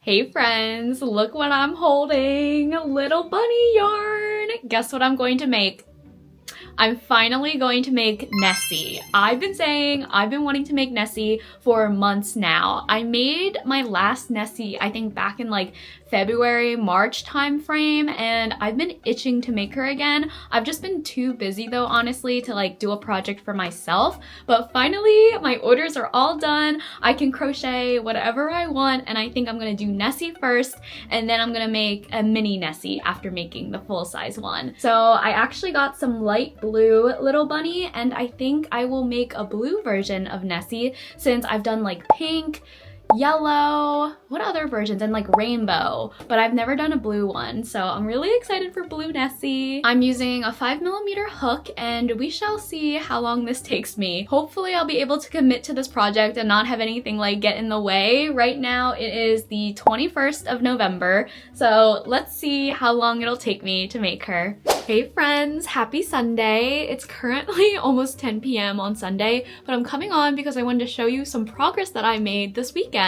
Hey friends, look what I'm holding! Little bunny yarn! Guess what I'm going to make? I'm finally going to make Nessie. I've been wanting to make Nessie for months now. I made my last Nessie, I think back in like February, March time frame, and I've been itching to make her again. I've just been too busy though, honestly, to like do a project for myself. But finally, my orders are all done. I can crochet whatever I want, and I think I'm gonna do Nessie first, and then I'm gonna make a mini Nessie after making the full-size one. So I actually got some light blue little bunny, and I think I will make a blue version of Nessie since I've done like pink, yellow, what other versions, and like rainbow, but I've never done a blue one, so I'm really excited for blue Nessie. I'm using a 5mm hook, and we shall see how long this takes me. Hopefully I'll be able to commit to this project and not have anything like get in the way. Right now it is the 21st of November, so let's see how long it'll take me to make her. Hey friends, happy Sunday. It's currently almost 10 p.m. on Sunday, but I'm coming on because I wanted to show you some progress that I made this weekend.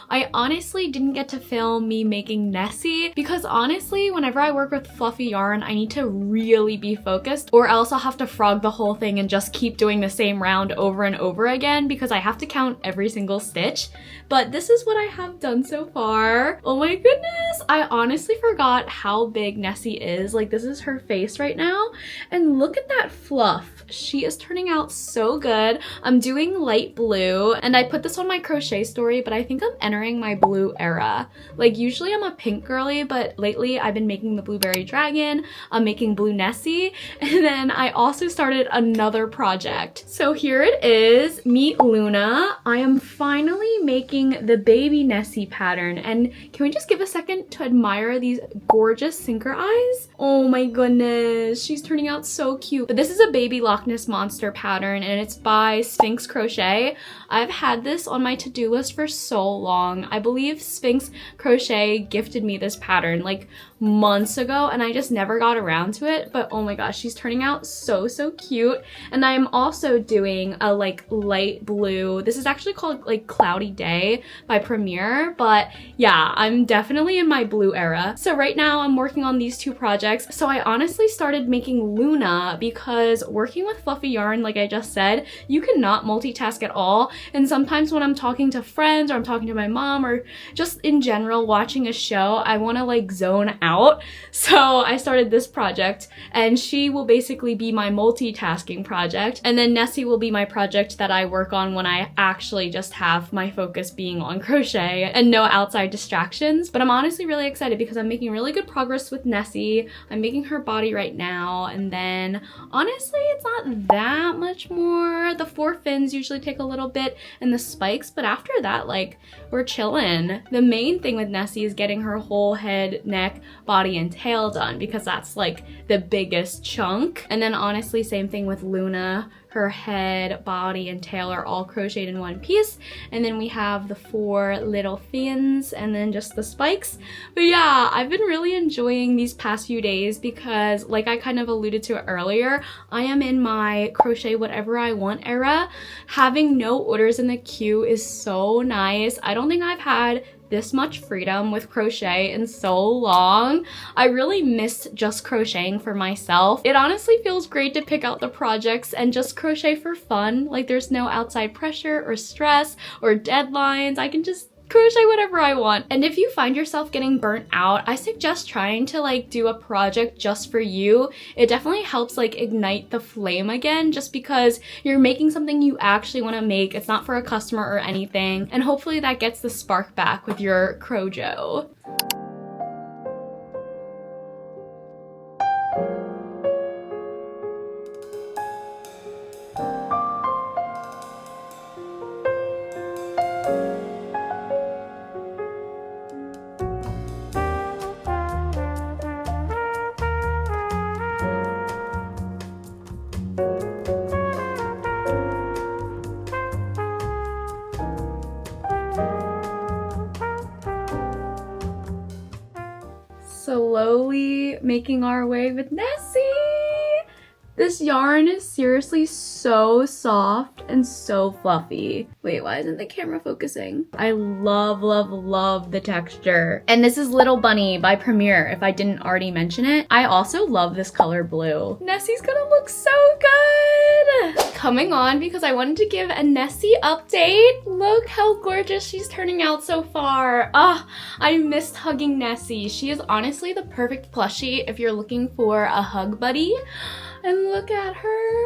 I honestly didn't get to film me making Nessie because honestly, whenever I work with fluffy yarn, I need to really be focused, or else I'll have to frog the whole thing and just keep doing the same round over and over again because I have to count every single stitch. But this is what I have done so far. Oh my goodness, I honestly forgot how big Nessie is. Like, this is her face right now, and look at that fluff. She is turning out so good. I'm doing light blue, and I put this on my crochet story, but I think I'm entering my blue era. Like, usually I'm a pink girly, but lately I've been making the blueberry dragon, I'm making blue Nessie, and then I also started another project. So here it is, meet Luna. I am finally making the baby Nessie pattern, and can we just give a second to admire these gorgeous sinker eyes? Oh my goodness, she's turning out so cute. But this is a baby Loch Ness Monster pattern, and it's by Sphinx Crochet. I've had this on my to-do list for so long. I believe Sphinx Crochet gifted me this pattern like months ago, and I just never got around to it, but oh my gosh, she's turning out so cute. And I'm also doing a like light blue, this is actually called like Cloudy Day by Premier, but yeah, I'm definitely in my blue era. So right now I'm working on these two projects. So I honestly started making Luna because working with fluffy yarn, like I just said, you cannot multitask at all, and sometimes when I'm talking to friends or I'm talking to my mom or just in general watching a show, I want to like zone out. So I started this project, and she will basically be my multitasking project, and then Nessie will be my project that I work on when I actually just have my focus being on crochet and no outside distractions. But I'm honestly really excited because I'm making really good progress with Nessie. I'm making her body right now, and then honestly it's not that much more. The 4 fins usually take a little bit and the spikes, but after that, like, we're chilling. The main thing with Nessie is getting her whole head, neck, body, and tail done because that's like the biggest chunk. And then honestly, same thing with Luna. Her head, body, and tail are all crocheted in one piece, and then we have the 4 little fins and then just the spikes. But yeah, I've been really enjoying these past few days because, like I kind of alluded to earlier, I am in my crochet whatever I want era. Having no orders in the queue is so nice. I don't think I've had this much freedom with crochet in so long. I really missed just crocheting for myself. It honestly feels great to pick out the projects and just crochet for fun. Like, there's no outside pressure or stress or deadlines. I can just crochet whatever I want. And if you find yourself getting burnt out, I suggest trying to like do a project just for you. It definitely helps like ignite the flame again, just because you're making something you actually want to make. It's not for a customer or anything, and hopefully that gets the spark back with your crojo. Slowly making our way with Nessie. This yarn is seriously so soft and so fluffy. Wait, why isn't the camera focusing? I love, love, love the texture. And this is Little Bunny by Premier, if I didn't already mention it. I also love this color blue. Nessie's gonna look so good! Coming on because I wanted to give a Nessie update. Look how gorgeous she's turning out so far. Ah, I missed hugging Nessie. She is honestly the perfect plushie if you're looking for a hug buddy. And look at her.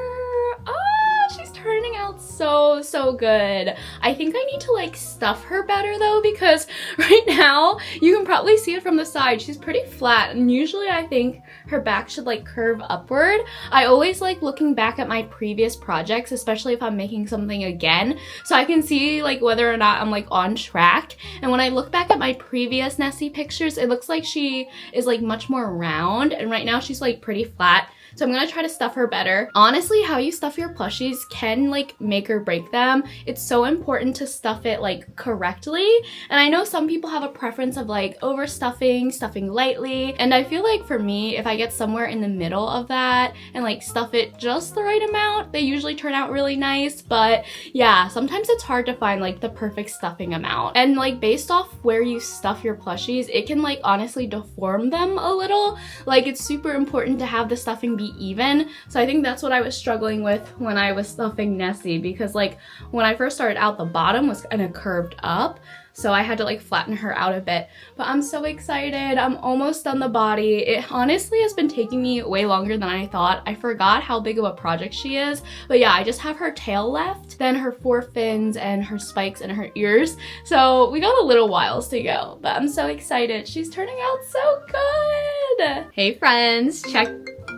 Oh, she's turning out so, so good. I think I need to like stuff her better though, because right now you can probably see it from the side. She's pretty flat, and usually I think her back should like curve upward. I always like looking back at my previous projects, especially if I'm making something again, so I can see like whether or not I'm like on track. And when I look back at my previous Nessie pictures, it looks like she is like much more round, and right now she's like pretty flat. So I'm gonna try to stuff her better. Honestly, how you stuff your plushies can like make or break them. It's so important to stuff it like correctly. And I know some people have a preference of like overstuffing, stuffing lightly. And I feel like for me, if I get somewhere in the middle of that and like stuff it just the right amount, they usually turn out really nice. But yeah, sometimes it's hard to find like the perfect stuffing amount. And like based off where you stuff your plushies, it can like honestly deform them a little. Like it's super important to have the stuffing be even. So I think that's what I was struggling with when I was stuffing Nessie, because like when I first started out, the bottom was kind of curved up, so I had to like flatten her out a bit. But I'm so excited. I'm almost done the body. It honestly has been taking me way longer than I thought. I forgot how big of a project she is. But yeah, I just have her tail left, then her 4 fins and her spikes and her ears. So we got a little whiles to go, but I'm so excited. She's turning out so good. Hey friends, check.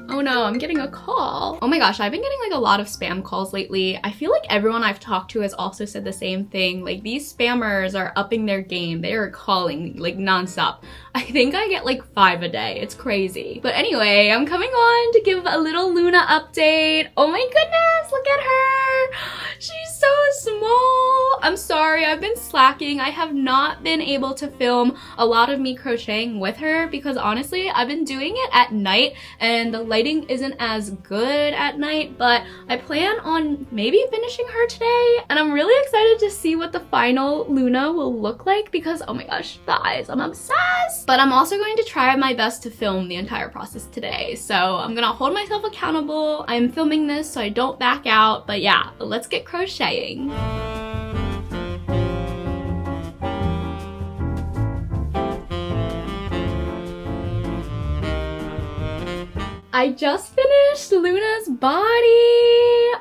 Oh no, I'm getting a call. Oh my gosh, I've been getting like a lot of spam calls lately. I feel like everyone I've talked to has also said the same thing. Like these spammers are upping their game. They are calling like nonstop. I think I get like 5 a day. It's crazy. But anyway, I'm coming on to give a little Luna update. Oh my goodness, look at her. She's so small. I'm sorry, I've been slacking. I have not been able to film a lot of me crocheting with her because honestly, I've been doing it at night and the lighting isn't as good at night, but I plan on maybe finishing her today, and I'm really excited to see what the final Luna will look like because oh my gosh, the eyes, I'm obsessed. But I'm also going to try my best to film the entire process today, so I'm gonna hold myself accountable. I'm filming this so I don't back out, but yeah, let's get crocheting. I just finished Luna's body.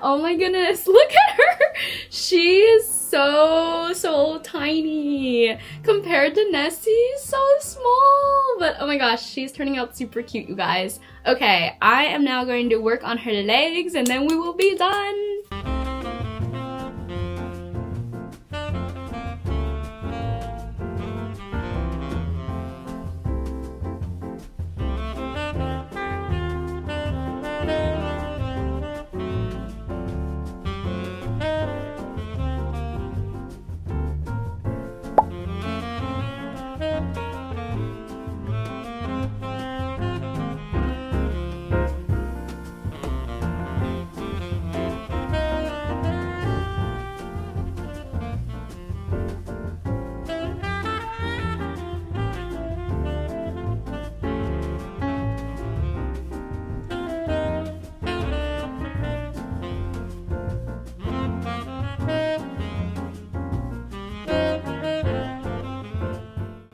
Oh my goodness, look at her. She is so tiny compared to Nessie, so small. But oh my gosh, she's turning out super cute, you guys. Okay, I am now going to work on her legs and then we will be done.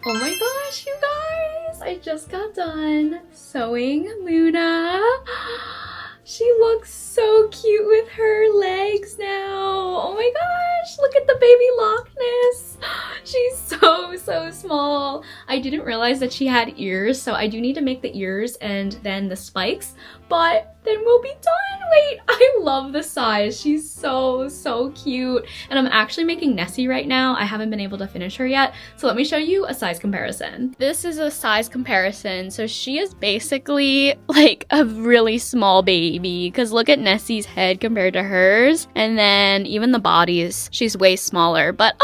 Oh my gosh, you guys! I just got done sewing Luna. She looks so cute with her legs now. Oh my gosh, look at the baby Loch Ness. She's so small. I didn't realize that she had ears, so I do need to make the ears and then the spikes, but then we'll be done. Wait, I love the size. She's so cute. And I'm actually making Nessie right now. I haven't been able to finish her yet, so let me show you a size comparison. This is a size comparison. So she is basically like a really small baby, because look at Nessie's head compared to hers, and then even the bodies, she's way smaller. But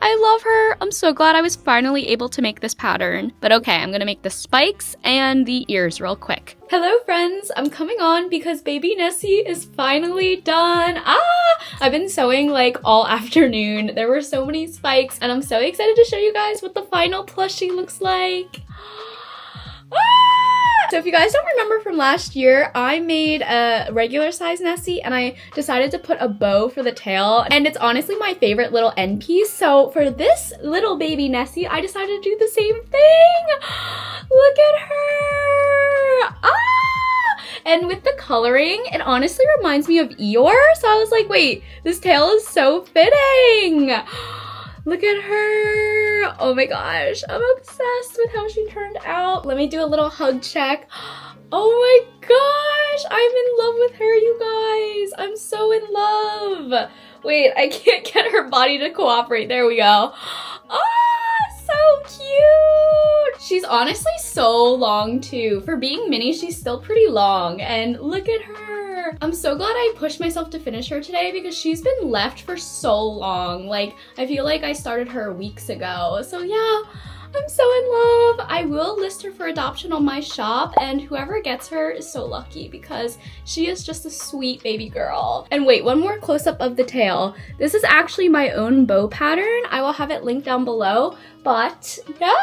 I love her. I'm so glad I was finally able to make this pattern. But okay, I'm gonna make the spikes and the ears real quick. Hello friends, I'm coming on because baby Nessie is finally done. I've been sewing like all afternoon. There were so many spikes and I'm so excited to show you guys what the final plushie looks like. So if you guys don't remember from last year, I made a regular size Nessie and I decided to put a bow for the tail, and it's honestly my favorite little end piece. So for this little baby Nessie, I decided to do the same thing. Look at her! And with the coloring, it honestly reminds me of Eeyore. So I was like, wait, this tail is so fitting. Look at her. Oh my gosh, I'm obsessed with how she turned out. Let me do a little hug check. Oh my gosh, I'm in love with her, you guys. I'm so in love. Wait, I can't get her body to cooperate. There we go. So cute. She's honestly so long too. For being mini, she's still pretty long. And look at her. I'm so glad I pushed myself to finish her today because she's been left for so long. Like, I feel like I started her weeks ago. So yeah, I'm so in love. I will list her for adoption on my shop, and whoever gets her is so lucky because she is just a sweet baby girl. And wait, one more close-up of the tail. This is actually my own bow pattern. I will have it linked down below, but yeah,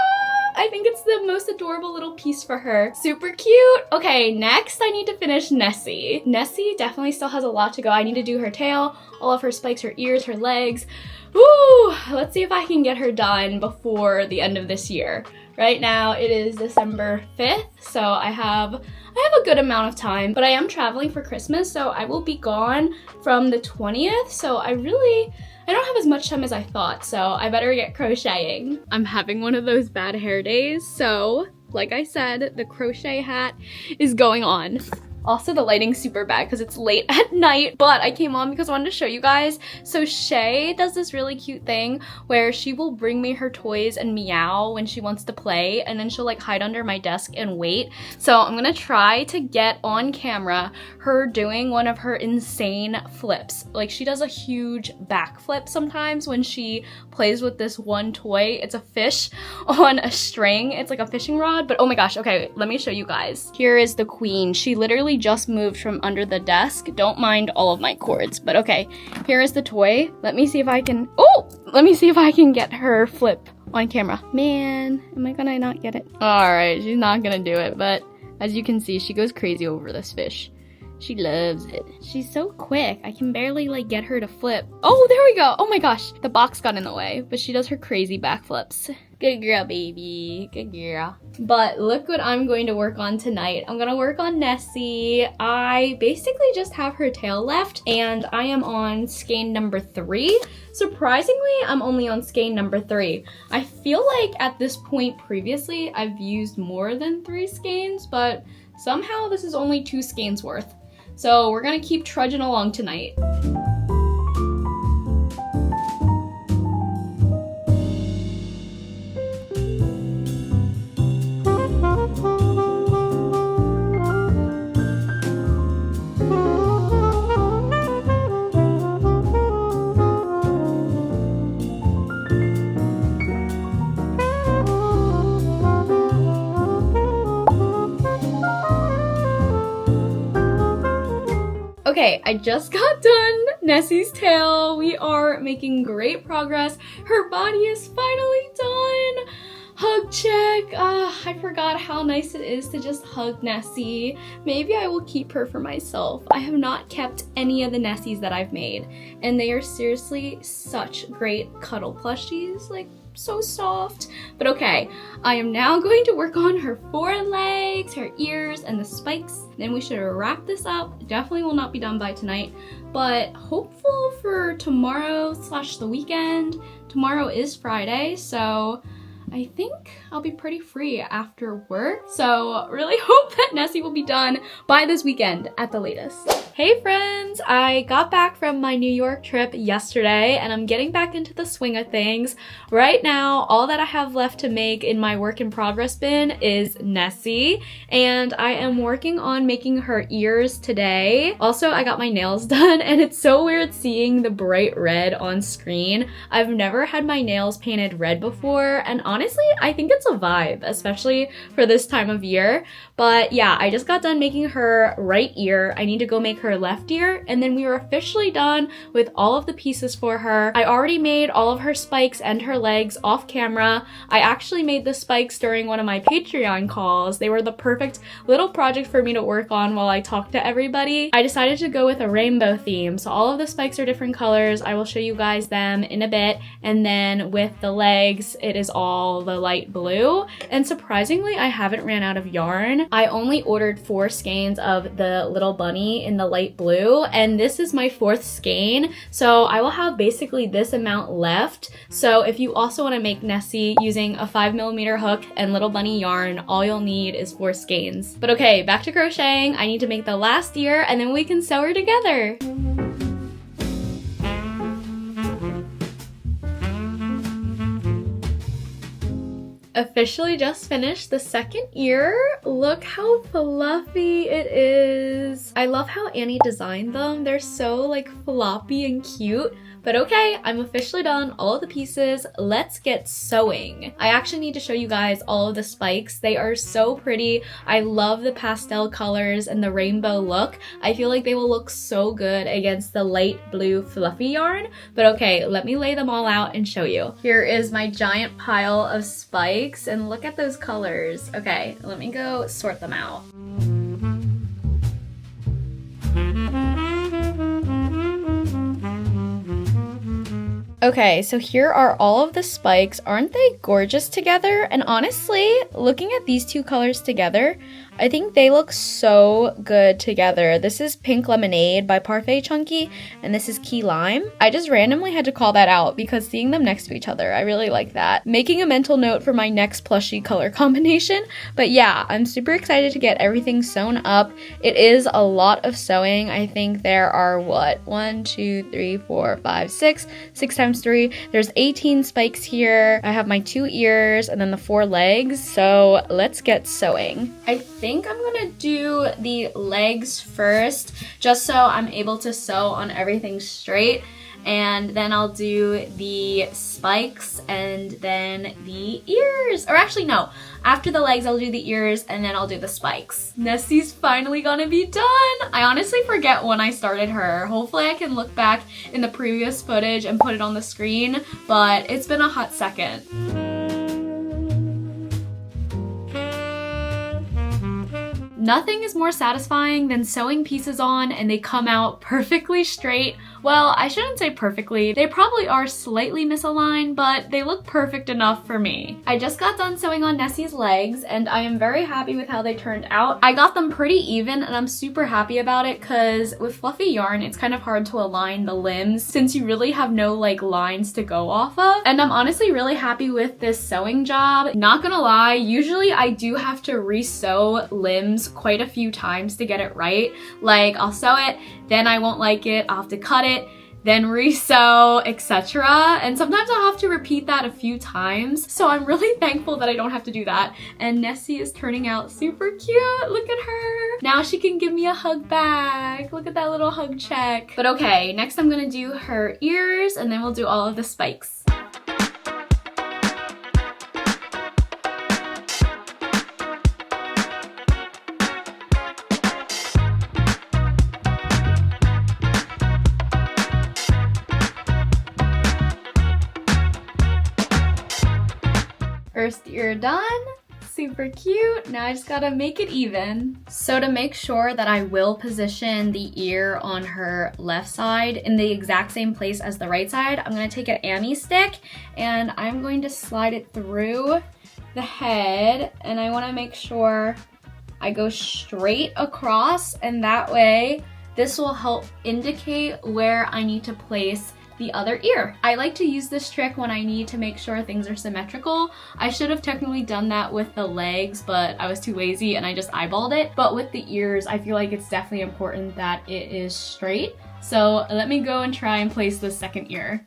I think it's the most adorable little piece for her. Super cute. Okay, next I need to finish Nessie. Nessie definitely still has a lot to go. I need to do her tail, all of her spikes, her ears, her legs. Woo! Let's see if I can get her done before the end of this year. Right now it is December 5th, so I have a good amount of time, but I am traveling for Christmas, so I will be gone from the 20th, so I don't have as much time as I thought, so I better get crocheting. I'm having one of those bad hair days, so like I said, the crochet hat is going on. Also, the lighting's super bad because it's late at night, but I came on because I wanted to show you guys. So Shay does this really cute thing where she will bring me her toys and meow when she wants to play, and then she'll like hide under my desk and wait. So I'm gonna try to get on camera her doing one of her insane flips. Like, she does a huge backflip sometimes when she plays with this one toy. It's a fish on a string. It's like a fishing rod, but oh my gosh, okay, let me show you guys. Here is the queen. She literally just moved from under the desk. Don't mind all of my cords, but okay. Here is the toy. Let me see if I can get her flip on camera. Man, am I gonna not get it? All right, she's not gonna do it, but as you can see, she goes crazy over this fish. She loves it. She's so quick. I can barely like get her to flip. Oh, there we go. Oh my gosh, the box got in the way, but she does her crazy backflips. Good girl, baby. Good girl. But look what I'm going to work on tonight. I'm gonna work on Nessie. I basically just have her tail left, and I am on skein number 3. Surprisingly, I'm only on skein number 3. I feel like at this point previously, I've used more than 3 skeins, but somehow this is only 2 skeins worth. So we're gonna keep trudging along tonight. Okay, I just got done Nessie's tail. We are making great progress. Her body is finally done. Hug check. I forgot how nice it is to just hug Nessie. Maybe I will keep her for myself. I have not kept any of the Nessies that I've made, and they are seriously such great cuddle plushies. Like, so soft. But okay, I am now going to work on her forelegs, her ears, and the spikes. Then we should wrap this up. Definitely will not be done by tonight, but hopeful for tomorrow / the weekend. Tomorrow is Friday, so I think I'll be pretty free after work. So really hope that Nessie will be done by this weekend at the latest. Hey friends, I got back from my New York trip yesterday and I'm getting back into the swing of things. Right now, all that I have left to make in my work in progress bin is Nessie, and I am working on making her ears today. Also, I got my nails done and it's so weird seeing the bright red on screen. I've never had my nails painted red before, and honestly, I think it's a vibe, especially for this time of year. But yeah, I just got done making her right ear. I need to go make her left ear, and then we were officially done with all of the pieces for her. I already made all of her spikes and her legs off camera. I actually made the spikes during one of my Patreon calls. They were the perfect little project for me to work on while I talked to everybody. I decided to go with a rainbow theme, so all of the spikes are different colors. I will show you guys them in a bit, and then with the legs, it is all the light blue. And surprisingly, I haven't ran out of yarn. I only ordered 4 skeins of the little bunny in the light blue, and this is my 4th skein, so I will have basically this amount left. So if you also want to make Nessie using a 5mm hook and little bunny yarn, all you'll need is 4 skeins. But okay, back to crocheting. I need to make the last ear and then we can sew her together. Officially just finished the second ear. Look how fluffy it is. I love how Annie designed them. They're so like floppy and cute. But okay, I'm officially done all of the pieces. Let's get sewing. I actually need to show you guys all of the spikes. They are so pretty. I love the pastel colors and the rainbow look. I feel like they will look so good against the light blue fluffy yarn. But okay, let me lay them all out and show you. Here is my giant pile of spikes, and look at those colors. Okay, let me go sort them out. Okay, so here are all of the spikes. Aren't they gorgeous together? And honestly, looking at these two colors together, I think they look so good together. This is Pink Lemonade by Parfait Chunky, and this is Key Lime. I just randomly had to call that out because seeing them next to each other, I really like that. Making a mental note for my next plushie color combination. But yeah, I'm super excited to get everything sewn up. It is a lot of sewing. I think there are, what, 1, 2, 3, 4, 5, 6 times 3. There's 18 spikes here. I have my 2 ears and then the 4 legs. So let's get sewing. I think I'm gonna do the legs first, just so I'm able to sew on everything straight, and then I'll do the spikes and then the ears. Or actually no, after the legs I'll do the ears and then I'll do the spikes. Nessie's finally gonna be done. I honestly forget when I started her. Hopefully I can look back in the previous footage and put it on the screen, but it's been a hot second. Nothing is more satisfying than sewing pieces on and they come out perfectly straight. Well, I shouldn't say perfectly. They probably are slightly misaligned, but they look perfect enough for me. I just got done sewing on Nessie's legs and I am very happy with how they turned out. I got them pretty even and I'm super happy about it because with fluffy yarn, it's kind of hard to align the limbs since you really have no like lines to go off of. And I'm honestly really happy with this sewing job. Not gonna lie, usually I do have to re-sew limbs quite a few times to get it right. Like I'll sew it, then I won't like it, I'll have to cut it, then re-sew, etc. And sometimes I'll have to repeat that a few times. So I'm really thankful that I don't have to do that. And Nessie is turning out super cute. Look at her. Now she can give me a hug back. Look at that little hug check. But okay, next I'm gonna do her ears and then we'll do all of the spikes. First ear done, super cute. Now I just gotta make it even. So to make sure that I will position the ear on her left side in the exact same place as the right side, I'm gonna take an Ammi stick and I'm going to slide it through the head, and I wanna make sure I go straight across, and that way this will help indicate where I need to place the other ear. I like to use this trick when I need to make sure things are symmetrical. I should have technically done that with the legs, but I was too lazy and I just eyeballed it. But with the ears, I feel like it's definitely important that it is straight. So let me go and try and place the second ear.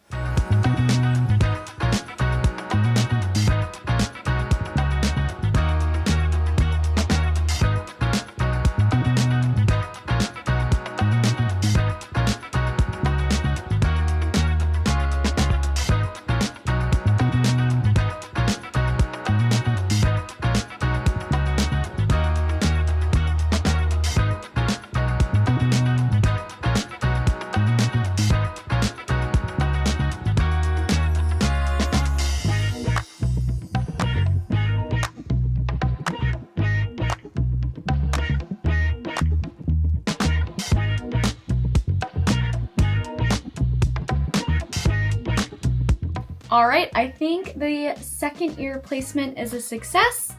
All right, I think the second ear placement is a success.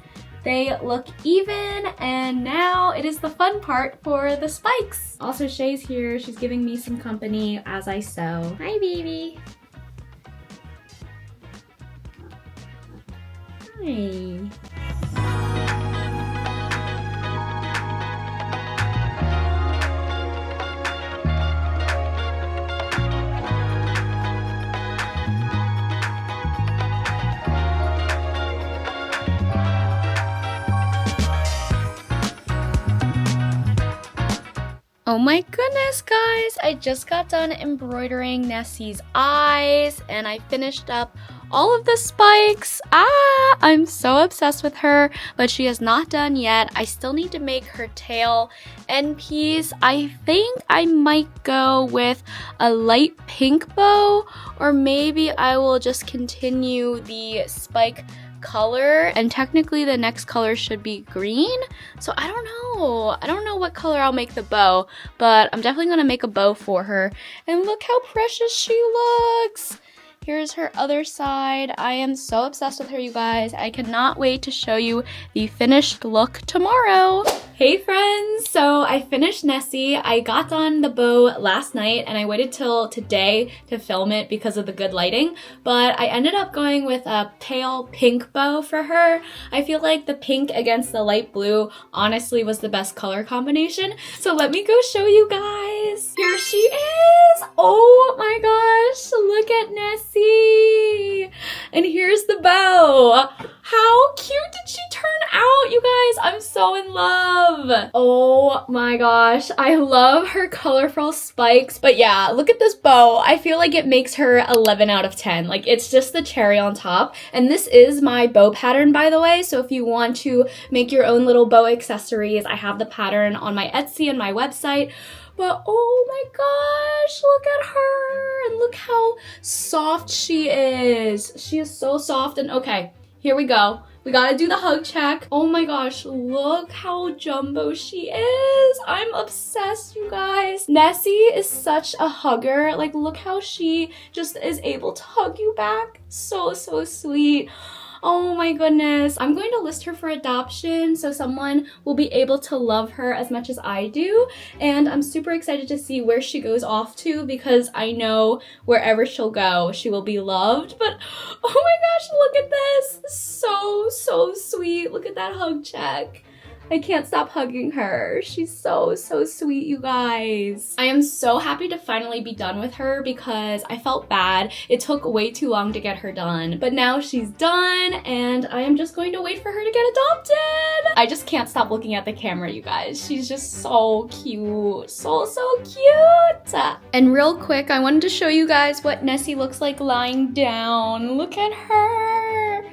They look even, and now it is the fun part for the spikes. Also, Shay's here. She's giving me some company as I sew. Hi, baby. Hi. Oh my goodness, guys, I just got done embroidering Nessie's eyes and I finished up all of the spikes. I'm so obsessed with her, but she is not done yet. I still need to make her tail end piece. I think I might go with a light pink bow, or maybe I will just continue the spike color, and technically the next color should be green, so I don't know what color I'll make the bow, but I'm definitely gonna make a bow for her. And look how precious she looks. Here's her other side. I am so obsessed with her, you guys. I cannot wait to show you the finished look tomorrow. Hey friends, so I finished Nessie. I got done the bow last night and I waited till today to film it because of the good lighting, but I ended up going with a pale pink bow for her. I feel like the pink against the light blue honestly was the best color combination. So let me go show you guys. Here she is. Oh my gosh, look at Nessie. And here's the bow. How cute did she turn out, you guys? I'm so in love. Oh my gosh, I love her colorful spikes. But yeah, look at this bow. I feel like it makes her 11 out of 10. Like, it's just the cherry on top. And this is my bow pattern, by the way. So if you want to make your own little bow accessories, I have the pattern on my Etsy and my website. But oh my gosh, look at her. And look how soft she is. She is so soft. And okay, here we go. We gotta do the hug check. Oh my gosh, look how jumbo she is. I'm obsessed, you guys. Nessie is such a hugger. Like, look how she just is able to hug you back. So, so sweet. Oh my goodness. I'm going to list her for adoption so someone will be able to love her as much as I do. And I'm super excited to see where she goes off to, because I know wherever she'll go, she will be loved. But oh my gosh, look at this. So, so sweet. Look at that hug check. I can't stop hugging her. She's so, so sweet, you guys. I am so happy to finally be done with her because I felt bad. It took way too long to get her done, but now she's done and I am just going to wait for her to get adopted. I just can't stop looking at the camera, you guys. She's just so cute. So, so cute. And real quick, I wanted to show you guys what Nessie looks like lying down. Look at her.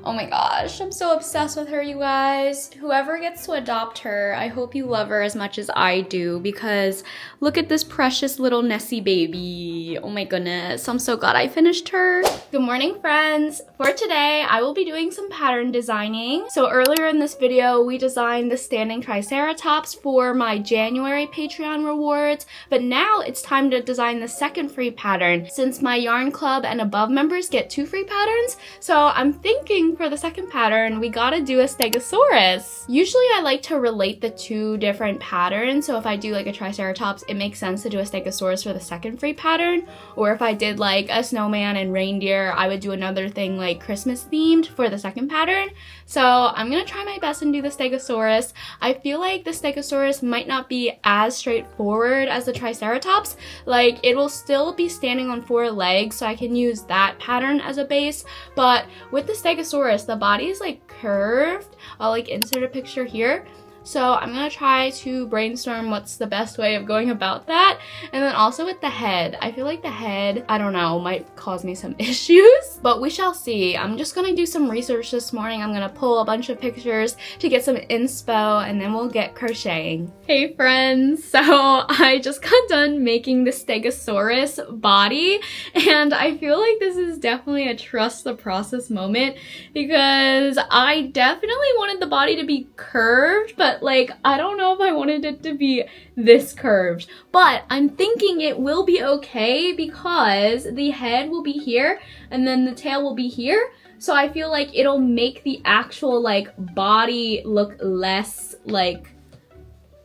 Oh my gosh, I'm so obsessed with her, you guys. Whoever gets to adopt her, I hope you love her as much as I do, because look at this precious little Nessie baby. Oh my goodness, I'm so glad I finished her. Good morning, friends. For today, I will be doing some pattern designing. So earlier in this video, we designed the standing triceratops for my January Patreon rewards, but now it's time to design the second free pattern since my Yarn Club and Above members get 2 free patterns. So I'm thinking thinking for the second pattern, we gotta do a Stegosaurus. Usually I like to relate the two different patterns, so if I do like a Triceratops, it makes sense to do a Stegosaurus for the second free pattern, or if I did like a snowman and reindeer, I would do another thing like Christmas themed for the second pattern. So I'm gonna try my best and do the Stegosaurus. I feel like the Stegosaurus might not be as straightforward as the Triceratops. Like, it will still be standing on 4 legs, so I can use that pattern as a base, but with the Stegosaurus, the body is like curved. I'll like insert a picture here. So I'm gonna try to brainstorm what's the best way of going about that. And then also with the head, I feel like the head, I don't know, might cause me some issues, but we shall see. I'm just gonna do some research this morning. I'm gonna pull a bunch of pictures to get some inspo, and then we'll get crocheting. Hey friends, so I just got done making the Stegosaurus body, and I feel like this is definitely a trust the process moment, because I definitely wanted the body to be curved, but like, I don't know if I wanted it to be this curved, but I'm thinking it will be okay because the head will be here and then the tail will be here. So I feel like it'll make the actual like body look less like,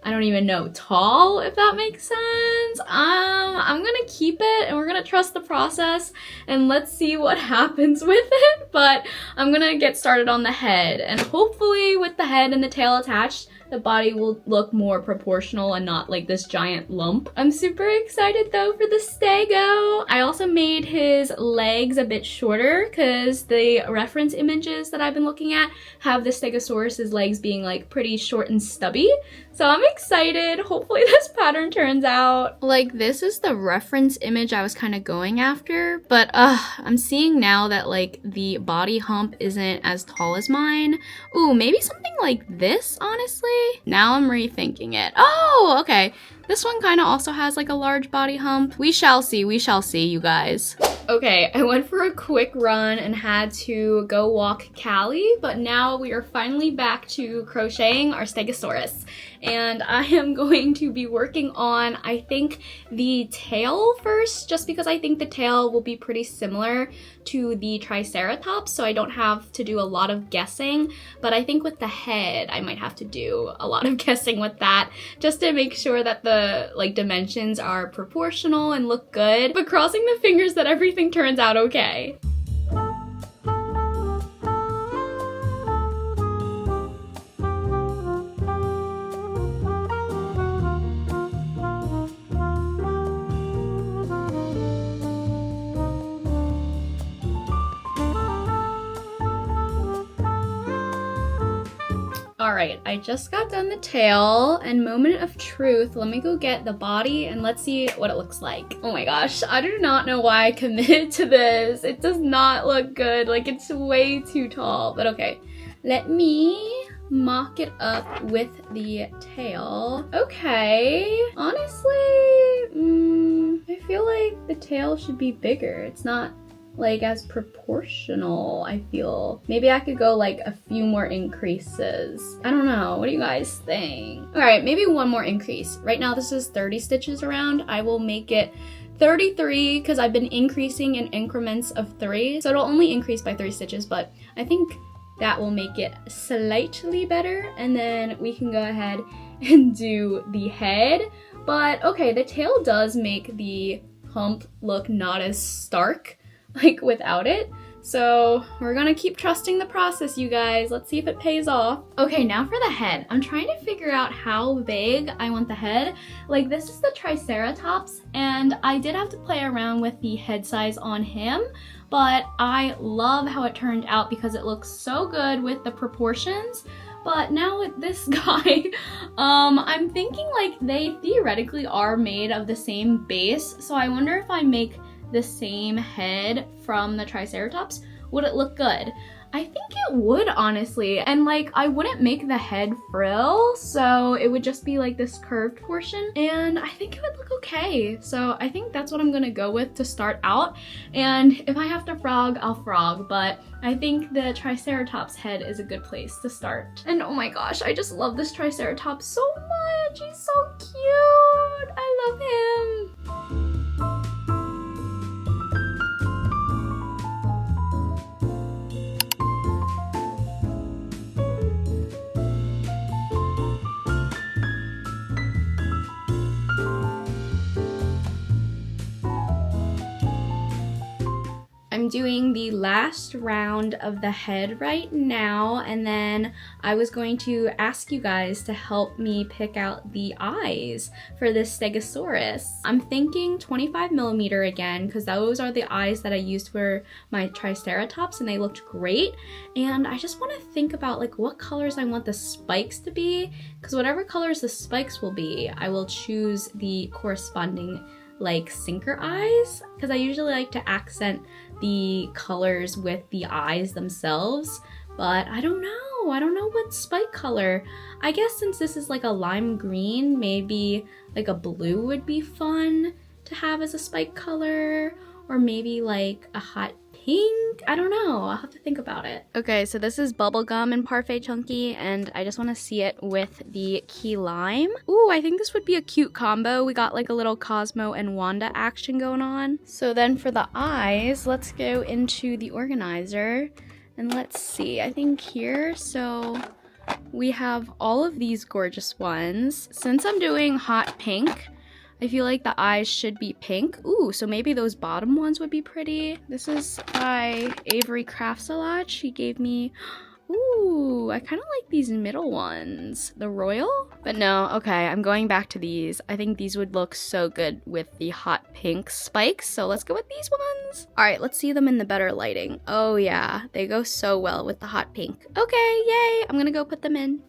I don't even know, tall, if that makes sense. I'm gonna keep it and we're gonna trust the process and let's see what happens with it. But I'm gonna get started on the head, and hopefully with the head and the tail attached, the body will look more proportional and not like this giant lump. I'm super excited though for the stego. I also made his legs a bit shorter because the reference images that I've been looking at have the Stegosaurus's legs being like pretty short and stubby. So I'm excited. Hopefully this pattern turns out. Like, this is the reference image I was kind of going after, but I'm seeing now that like the body hump isn't as tall as mine. Ooh, maybe something like this, honestly. Now I'm rethinking it. Oh, okay. This one kind of also has like a large body hump. We shall see, you guys. Okay, I went for a quick run and had to go walk Callie, but now we are finally back to crocheting our Stegosaurus. And I am going to be working on, I think, the tail first, just because I think the tail will be pretty similar to the Triceratops, so I don't have to do a lot of guessing. But I think with the head, I might have to do a lot of guessing with that, just to make sure that the like dimensions are proportional and look good. But crossing the fingers that everything turns out okay. Alright, I just got done the tail, and moment of truth, let me go get the body and let's see what it looks like. Oh my gosh, I do not know why I committed to this. It does not look good, like it's way too tall, but okay. Let me mock it up with the tail. Okay, honestly, I feel like the tail should be bigger. It's not like as proportional, I feel. Maybe I could go like a few more increases. I don't know, what do you guys think? All right, maybe one more increase. Right now this is 30 stitches around. I will make it 33 because I've been increasing in increments of 3. So it'll only increase by 3 stitches, but I think that will make it slightly better. And then we can go ahead and do the head. But okay, the tail does make the hump look not as stark like without it. So we're gonna keep trusting the process, you guys. Let's see if it pays off. Okay, now for the head. I'm trying to figure out how big I want the head. Like, this is the Triceratops, and I did have to play around with the head size on him, but I love how it turned out because it looks so good with the proportions. But now with this guy, I'm thinking like they theoretically are made of the same base, so I wonder if I make the same head from the Triceratops, would it look good? I think it would, honestly. And like, I wouldn't make the head frill, so it would just be like this curved portion, and I think it would look okay. So I think that's what I'm gonna go with to start out. And if I have to frog, I'll frog, but I think the Triceratops head is a good place to start. And oh my gosh, I just love this Triceratops so much. He's so cute. I love him. I'm doing the last round of the head right now, and then I was going to ask you guys to help me pick out the eyes for this Stegosaurus. I'm thinking 25mm again, because those are the eyes that I used for my Triceratops and they looked great. And I just want to think about like what colors I want the spikes to be, because whatever colors the spikes will be, I will choose the corresponding like sinker eyes, because I usually like to accent the colors with the eyes themselves, but I don't know what spike color. I guess since this is like a lime green, maybe like a blue would be fun to have as a spike color, or maybe like a hot pink. I don't know, I'll have to think about it. Okay, so this is Bubblegum and Parfait Chunky, and I just want to see it with the Key Lime. Ooh, I think this would be a cute combo. We got like a little Cosmo and Wanda action going on. So then for the eyes, let's go into the organizer and let's see. I think here, so we have all of these gorgeous ones. Since I'm doing hot pink, I feel like the eyes should be pink. Ooh, so maybe those bottom ones would be pretty. This is by Avery Crafts a lot. She gave me, ooh, I kind of like these middle ones. The royal? But no, okay, I'm going back to these. I think these would look so good with the hot pink spikes, so let's go with these ones. All right, let's see them in the better lighting. Oh yeah, they go so well with the hot pink. Okay, yay, I'm gonna go put them in.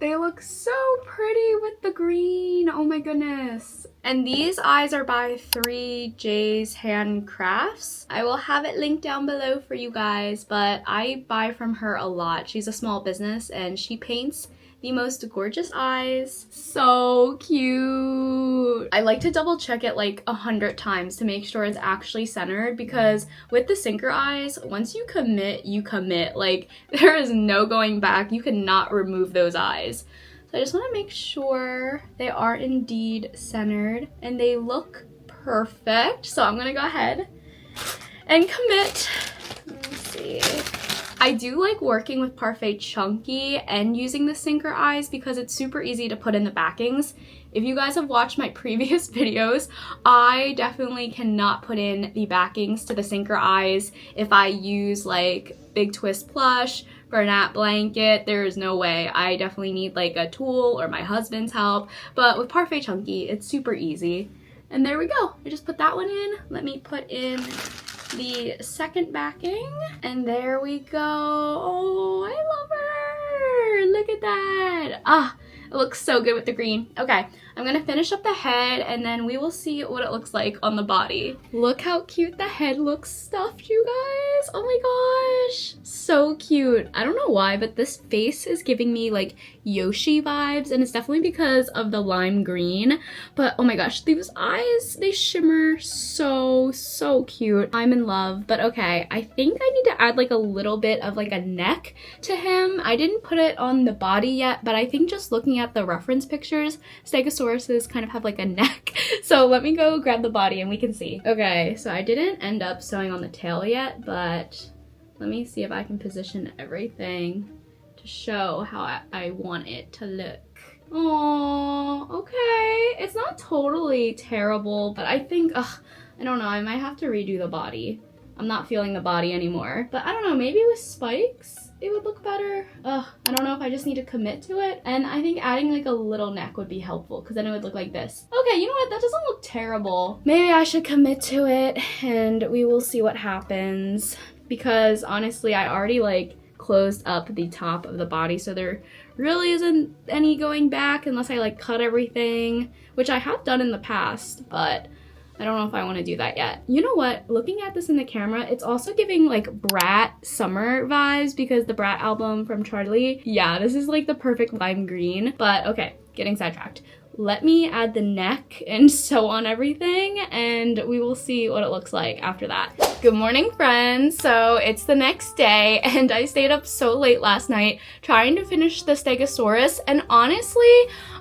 They look so pretty with the green. Oh my goodness. And these eyes are by 3J's Handcrafts. I will have it linked down below for you guys, but I buy from her a lot. She's a small business and she paints the most gorgeous eyes. So cute. I like to double check it like 100 times to make sure it's actually centered, because with the sinker eyes, once you commit, you commit. Like there is no going back. You cannot remove those eyes. So I just want to make sure they are indeed centered and they look perfect. So I'm gonna go ahead and commit. Let me see. I do like working with Parfait Chunky and using the sinker eyes because it's super easy to put in the backings. If you guys have watched my previous videos, I definitely cannot put in the backings to the sinker eyes if I use like Big Twist Plush, Bernat Blanket. There is no way. I definitely need like a tool or my husband's help, but with Parfait Chunky, it's super easy. And there we go. I just put that one in. Let me put in the second backing, and there we go. Oh, I love her. Look at that. Ah, it looks so good with the green. Okay, I'm gonna finish up the head and then we will see what it looks like on the body. Look how cute the head looks stuffed, you guys. Oh my gosh, so cute. I don't know why, but this face is giving me like Yoshi vibes, and it's definitely because of the lime green. But oh my gosh, these eyes, they shimmer so cute. I'm in love. But okay, I think I need to add like a little bit of like a neck to him. I didn't put it on the body yet, but I think just looking at the reference pictures, Stegosauruses kind of have like a neck. So let me go grab the body and we can see. Okay, so I didn't end up sewing on the tail yet, but let me see if I can position everything to show how I want it to look. Oh, okay. It's not totally terrible, but I think, I don't know, I might have to redo the body. I'm not feeling the body anymore. But I don't know, maybe with spikes, it would look better. I don't know if I just need to commit to it. And I think adding like a little neck would be helpful, because then it would look like this. Okay, you know what? That doesn't look terrible. Maybe I should commit to it and we will see what happens. Because honestly, I already like closed up the top of the body, so there really isn't any going back unless I like cut everything, which I have done in the past, but I don't know if I want to do that yet. You know what? Looking at this in the camera, it's also giving like Brat summer vibes, because the Brat album from Charlie, yeah, this is like the perfect lime green. But okay, getting sidetracked. Let me add the neck and sew on everything, and we will see what it looks like after that. Good morning, friends. So it's the next day and I stayed up so late last night trying to finish the Stegosaurus, and honestly,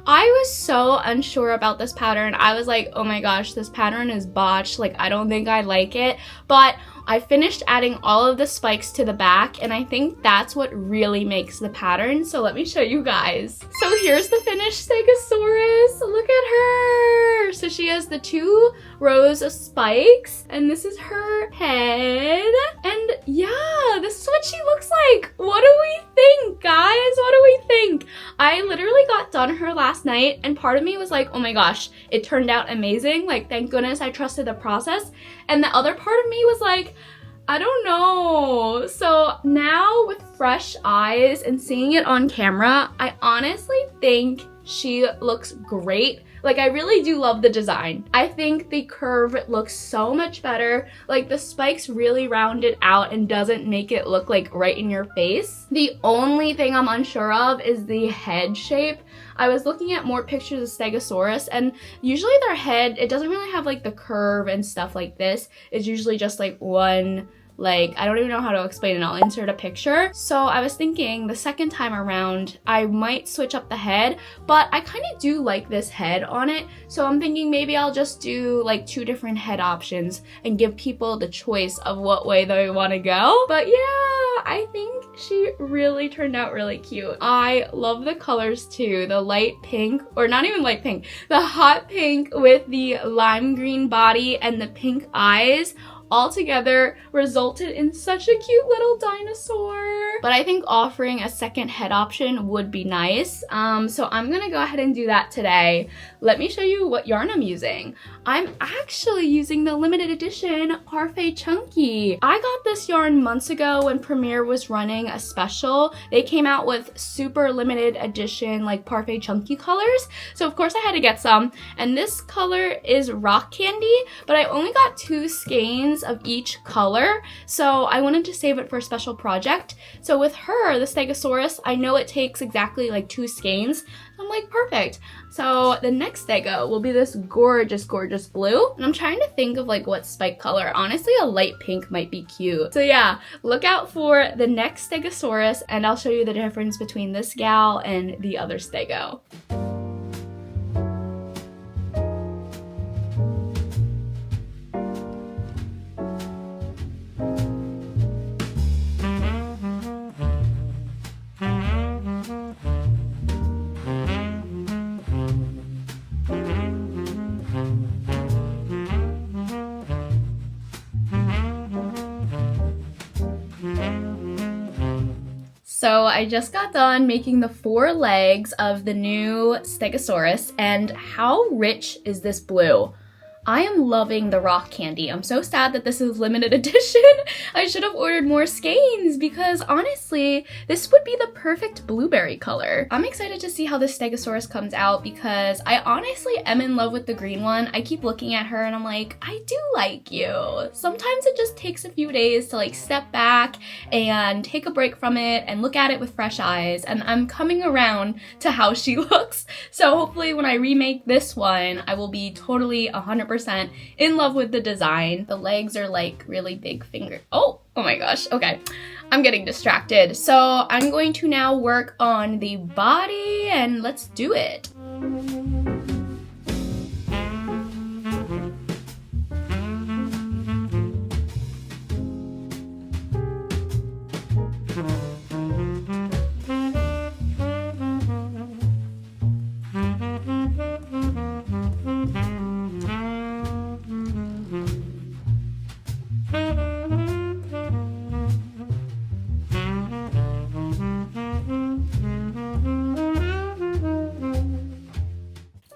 I was so unsure about this pattern. I was like, oh my gosh, this pattern is botched. Like, I don't think I like it. But I finished adding all of the spikes to the back, and I think that's what really makes the pattern. So let me show you guys. So here's the finished Stegosaurus. Look at her. So she has the 2 rows of spikes, and this is her head. And yeah, this is what she looks like. What do we think, guys? What do we think? I literally got done her last night, and part of me was like, oh my gosh, it turned out amazing. Like, thank goodness I trusted the process. And the other part of me was like, I don't know. So now with fresh eyes and seeing it on camera, I honestly think she looks great. Like, I really do love the design. I think the curve looks so much better. Like, the spikes really round it out and doesn't make it look like right in your face. The only thing I'm unsure of is the head shape. I was looking at more pictures of Stegosaurus, and usually their head, it doesn't really have like the curve and stuff like this. It's usually just like one, like, I don't even know how to explain it. I'll insert a picture. So I was thinking the second time around, I might switch up the head, but I kind of do like this head on it. So I'm thinking maybe I'll just do like 2 different head options and give people the choice of what way they want to go. But yeah, I think she really turned out really cute. I love the colors too. The light pink, or not even light pink, the hot pink with the lime green body and the pink eyes all together resulted in such a cute little dinosaur. But I think offering a second head option would be nice. So I'm gonna go ahead and do that today. Let me show you what yarn I'm using. I'm actually using the limited edition Parfait Chunky. I got this yarn months ago when Premier was running a special. They came out with super limited edition like Parfait Chunky colors. So of course I had to get some. And this color is Rock Candy, but I only got 2 skeins of each color, so I wanted to save it for a special project. So with her, the Stegosaurus, I know it takes exactly like 2 skeins. I'm like, perfect. So the next stego will be this gorgeous, gorgeous blue. And I'm trying to think of like what spike color. Honestly, a light pink might be cute. So yeah, look out for the next Stegosaurus, and I'll show you the difference between this gal and the other stego. So I just got done making the 4 legs of the new Stegosaurus, and how rich is this blue? I am loving the rock candy. I'm so sad that this is limited edition. I should have ordered more skeins because honestly, this would be the perfect blueberry color. I'm excited to see how this Stegosaurus comes out because I honestly am in love with the green one. I keep looking at her and I'm like, I do like you. Sometimes it just takes a few days to like step back and take a break from it and look at it with fresh eyes, and I'm coming around to how she looks. So hopefully when I remake this one, I will be totally 100% in love with the design. The legs are like really big finger. Oh my gosh, okay. I'm getting distracted. So I'm going to now work on the body and let's do it.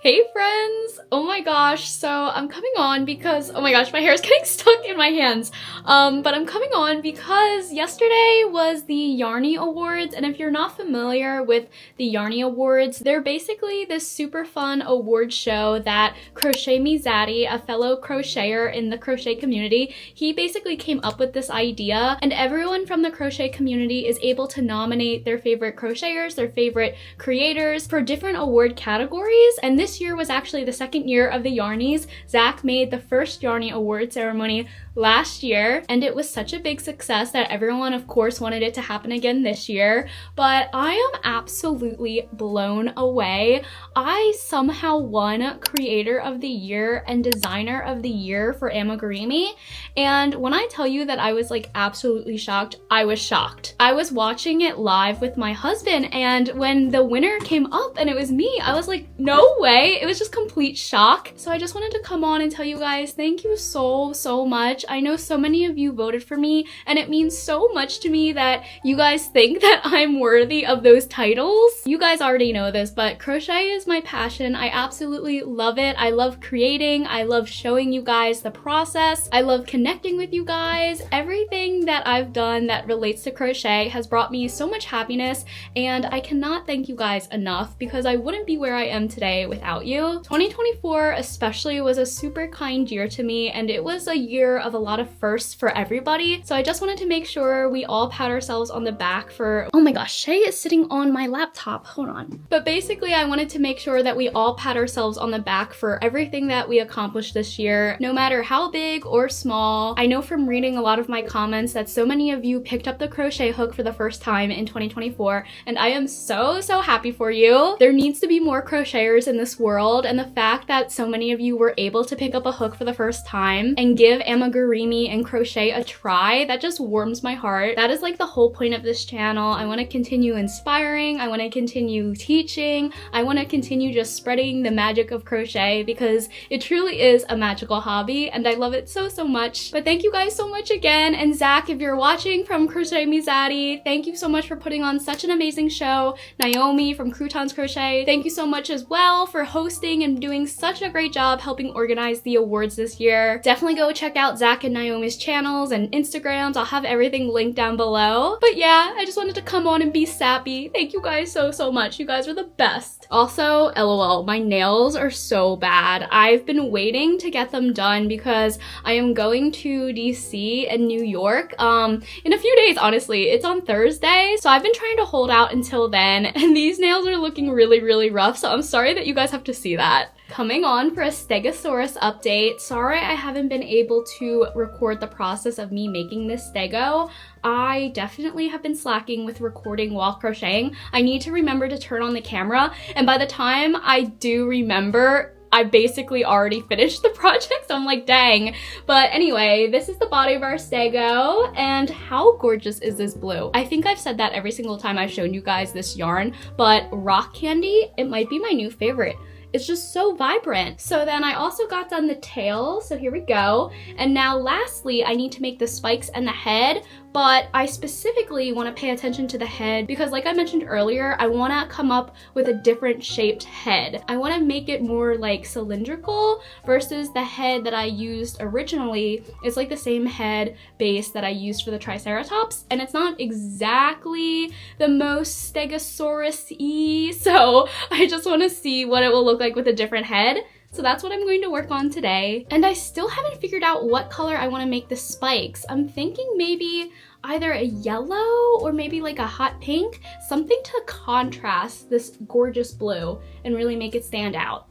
Hey friends! Oh my gosh, so I'm coming on because, oh my gosh, my hair is getting stuck in my hands. But I'm coming on because yesterday was the Yarny Awards, and if you're not familiar with the Yarny Awards, they're basically this super fun award show that Crochet Me Zaddy, a fellow crocheter in the crochet community, he basically came up with this idea, and everyone from the crochet community is able to nominate their favorite crocheters, their favorite creators for different award categories, and this year was actually the second second year of the Yarnies. Zach made the first Yarny award ceremony last year, and it was such a big success that everyone of course wanted it to happen again this year. But I am absolutely blown away. I somehow won Creator of the Year and Designer of the Year for Amigurumi, and when I tell you that I was like absolutely shocked, I was shocked. I was watching it live with my husband, and when the winner came up and it was me, I was like, no way. It was just complete shock. So I just wanted to come on and tell you guys thank you so much. I know so many of you voted for me, and it means so much to me that you guys think that I'm worthy of those titles. You guys already know this, but crochet is my passion. I absolutely love it. I love creating. I love showing you guys the process. I love connecting with you guys. Everything that I've done that relates to crochet has brought me so much happiness, and I cannot thank you guys enough because I wouldn't be where I am today without you. 2024 especially was a super kind year to me, and it was a year of a lot of firsts for everybody. So I just wanted to make sure we all pat ourselves on the back for— oh my gosh, Shay is sitting on my laptop, hold on. But basically I wanted to make sure that we all pat ourselves on the back for everything that we accomplished this year, no matter how big or small. I know from reading a lot of my comments that so many of you picked up the crochet hook for the first time in 2024, and I am so happy for you. There needs to be more crocheters in this world, and the fact that so many of you were able to pick up a hook for the first time and give amigurumi and crochet a try, that just warms my heart. That is like the whole point of this channel. I want to continue inspiring, I want to continue teaching, I want to continue just spreading the magic of crochet because it truly is a magical hobby and I love it so much. But thank you guys so much again, and Zach, if you're watching from Crochet Me Zaddy, thank you so much for putting on such an amazing show. Naomi from Croutons Crochet, thank you so much as well for hosting and doing such a great job helping organize the awards this year. Definitely go check out Zach and Naomi's channels and Instagrams. I'll have everything linked down below. But yeah, I just wanted to come on and be sappy. Thank you guys so much. You guys are the best. Also, LOL, my nails are so bad. I've been waiting to get them done because I am going to DC and New York in a few days, honestly. It's on Thursday, so I've been trying to hold out until then, and these nails are looking really rough, so I'm sorry that you guys have to see that. Coming on for a Stegosaurus update. Sorry I haven't been able to record the process of me making this stego. I definitely have been slacking with recording while crocheting. I need to remember to turn on the camera, and by the time I do remember, I basically already finished the project, so I'm like, dang. But anyway, this is the body of our stego, and how gorgeous is this blue? I think I've said that every single time I've shown you guys this yarn, but rock candy, it might be my new favorite. It's just so vibrant. So then I also got done the tail, so here we go. And now lastly, I need to make the spikes and the head, but I specifically want to pay attention to the head because like I mentioned earlier, I want to come up with a different shaped head. I want to make it more like cylindrical versus the head that I used originally. It's like the same head base that I used for the Triceratops, and it's not exactly the most Stegosaurus-y, so I just want to see what it will look like with a different head. So that's what I'm going to work on today. And I still haven't figured out what color I want to make the spikes. I'm thinking maybe either a yellow or maybe like a hot pink, something to contrast this gorgeous blue and really make it stand out.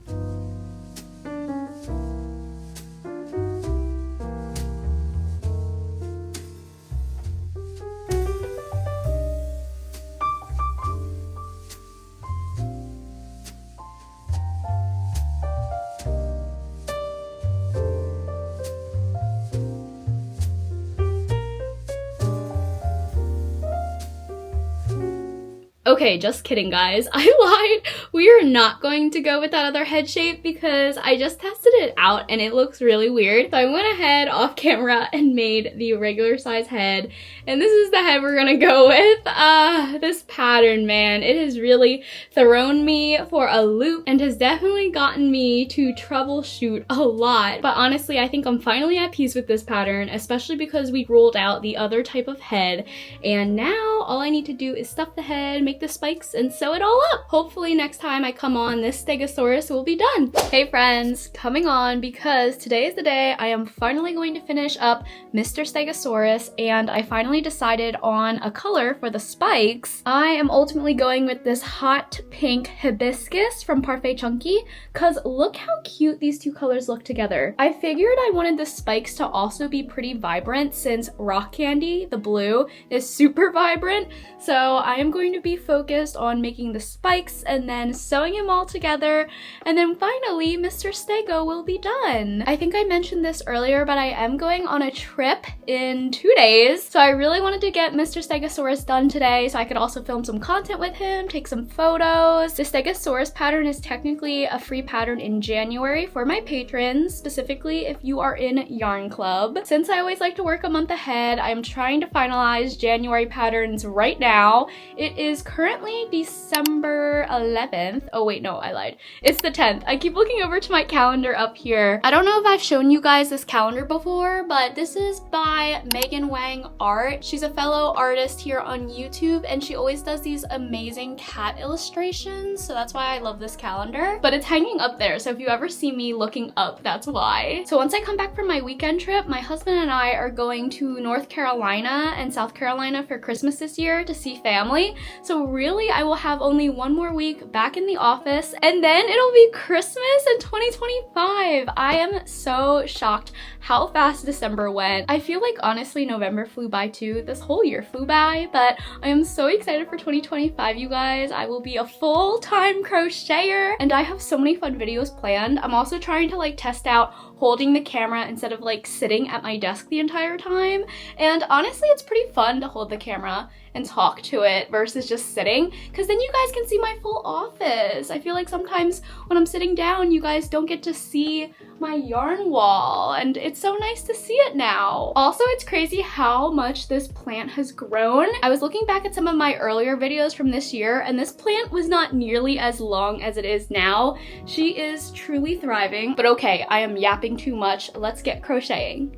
Okay, just kidding guys, I lied. We are not going to go with that other head shape because I just tested it out and it looks really weird. So I went ahead off camera and made the regular size head, and this is the head we're gonna go with. This pattern, man, it has really thrown me for a loop and has definitely gotten me to troubleshoot a lot. But honestly, I think I'm finally at peace with this pattern, especially because we rolled out the other type of head, and now all I need to do is stuff the head, make take the spikes and sew it all up. Hopefully next time I come on, this Stegosaurus will be done. Hey friends, coming on because today is the day I am finally going to finish up Mr. Stegosaurus, and I finally decided on a color for the spikes. I am ultimately going with this hot pink hibiscus from Parfait Chunky because look how cute these two colors look together. I figured I wanted the spikes to also be pretty vibrant since Rock Candy, the blue, is super vibrant. So I am going to be focused on making the spikes and then sewing them all together, and then finally Mr. Stego will be done. I think I mentioned this earlier, but I am going on a trip in 2 days, so I really wanted to get Mr. Stegosaurus done today so I could also film some content with him, take some photos. The Stegosaurus pattern is technically a free pattern in January for my patrons, specifically if you are in Yarn Club. Since I always like to work a month ahead, I am trying to finalize January patterns right now. It is currently December 11th. Oh wait, no, I lied. It's the 10th. I keep looking over to my calendar up here. I don't know if I've shown you guys this calendar before, but this is by Megan Wang Art. She's a fellow artist here on YouTube, and she always does these amazing cat illustrations, so that's why I love this calendar. But it's hanging up there, so if you ever see me looking up, that's why. So once I come back from my weekend trip, my husband and I are going to North Carolina and South Carolina for Christmas this year to see family. So really, I will have only 1 more week back in the office, and then it'll be Christmas in 2025. I am so shocked how fast December went. I feel like honestly November flew by too. This whole year flew by, but I am so excited for 2025, you guys. I will be a full-time crocheter, and I have so many fun videos planned. I'm also trying to like test out holding the camera instead of like sitting at my desk the entire time, and honestly it's pretty fun to hold the camera and talk to it versus just sitting, because then you guys can see my full office. I feel like sometimes when I'm sitting down, you guys don't get to see my yarn wall, and it's so nice to see it now. Also, it's crazy how much this plant has grown. I was looking back at some of my earlier videos from this year, and this plant was not nearly as long as it is now. She is truly thriving. But okay, I am yapping too much. Let's get crocheting.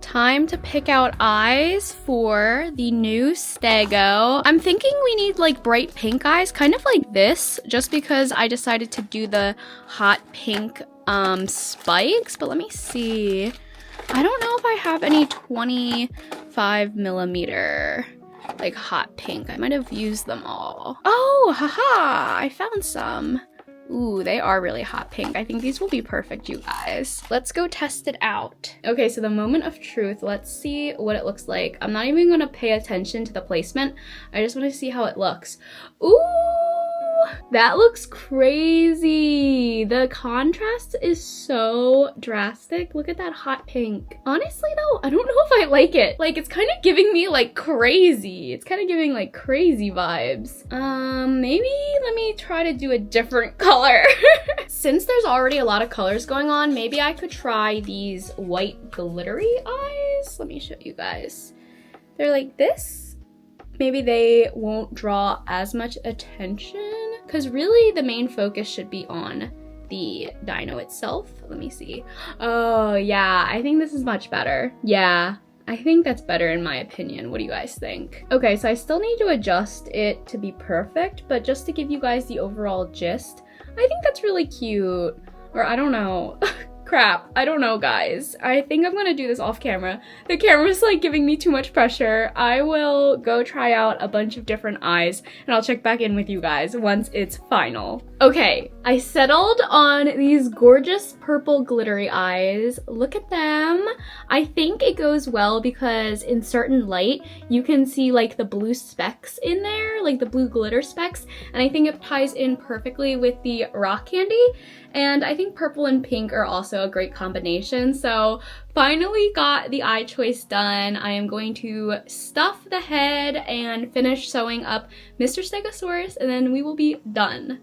Time to pick out eyes for the new Stego. I'm thinking we need like bright pink eyes, kind of like this, just because I decided to do the hot pink spikes, but let me see. I don't know if I have any 25mm like hot pink. I might have used them all. Oh, haha, I found some. Ooh, they are really hot pink. I think these will be perfect, you guys. Let's go test it out. Okay, so the moment of truth. Let's see what it looks like. I'm not even gonna pay attention to the placement. I just wanna see how it looks. Ooh, that looks crazy. The contrast is so drastic. Look at that hot pink. Honestly though, I don't know if I like it. Like, it's kind of giving me like crazy. It's kind of giving like crazy vibes. Maybe let me try to do a different color. Since there's already a lot of colors going on, maybe I could try these white glittery eyes. Let me show you guys. They're like this. Maybe they won't draw as much attention, because really the main focus should be on the dino itself. Let me see. Oh yeah, I think this is much better. Yeah, I think that's better in my opinion. What do you guys think? Okay, so I still need to adjust it to be perfect, but just to give you guys the overall gist, I think that's really cute. Or I don't know. Crap, I don't know, guys. I think I'm gonna do this off camera. The camera's like giving me too much pressure. I will go try out a bunch of different eyes and I'll check back in with you guys once it's final. Okay, I settled on these gorgeous purple glittery eyes. Look at them. I think it goes well because in certain light, you can see like the blue specks in there, like the blue glitter specks, and I think it ties in perfectly with the rock candy. And I think purple and pink are also a great combination. So finally got the eye choice done. I am going to stuff the head and finish sewing up Mr. Stegosaurus, and then we will be done.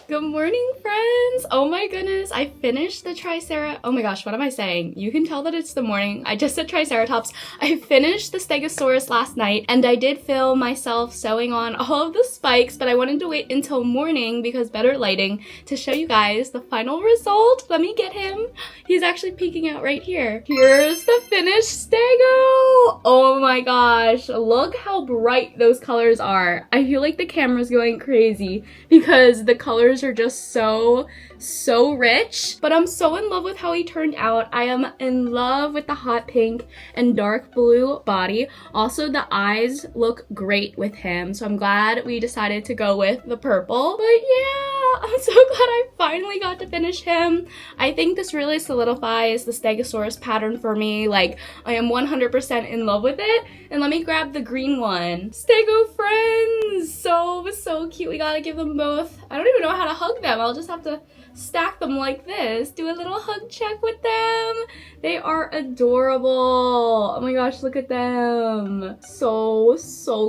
Good morning, friends. my goodness, I finished the oh my gosh, what am I saying? You can tell that it's the morning. I just said Triceratops. I finished the Stegosaurus last night, and I did film myself sewing on all of the spikes, but I wanted to wait until morning because better lighting to show you guys the final result. Let me get him. He's actually peeking out right here. Here's the finished Stego. Oh my gosh, look how bright those colors are. I feel like the camera's going crazy because the colors are just so rich, but I'm so in love with how he turned out. I am in love with the hot pink and dark blue body. Also, the eyes look great with him, so I'm glad we decided to go with the purple. But yeah, I'm so glad I finally got to finish him. I think this really solidifies the Stegosaurus pattern for me. Like, I am 100% in love with it. And let me grab the green one. Stego Friends! So cute. We gotta give them both. I don't even know how to hug them. I'll just have to stack them like this. Do a little hug check with them. They are adorable. Oh my gosh, look at them. So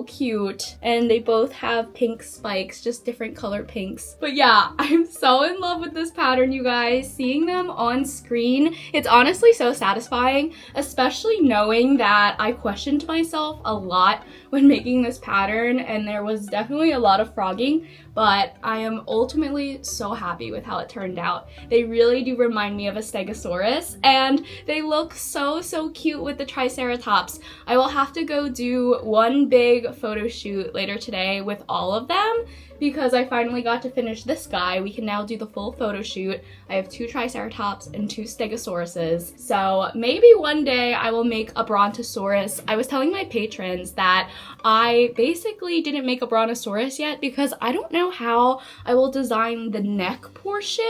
cute. And they both have pink spikes, just different color pinks. But yeah, I'm so in love with this pattern, you guys. Seeing them on screen, it's honestly so satisfying, especially knowing that I questioned myself a lot when making this pattern, and there was definitely a lot of frogging, but I am ultimately so happy with how it turned out. They really do remind me of a Stegosaurus, and they look so cute with the Triceratops. I will have to go do one big photo shoot later today with all of them because I finally got to finish this guy. We can now do the full photo shoot. I have 2 Triceratops and 2 Stegosauruses. So maybe one day I will make a Brontosaurus. I was telling my patrons that I basically didn't make a Brontosaurus yet because I don't know how I will design the neck portion.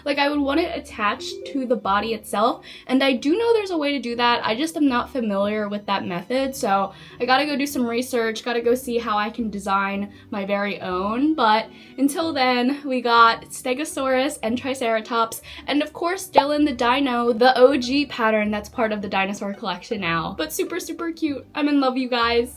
Like, I would want it attached to the body itself, and I do know there's a way to do that. I just am not familiar with that method, so I gotta go do some research, gotta go see how I can design my very own. But until then, we got Stegosaurus and Triceratops, and of course Dylan the Dino, the OG pattern that's part of the Dinosaur collection now. But super cute. I'm in love, you guys.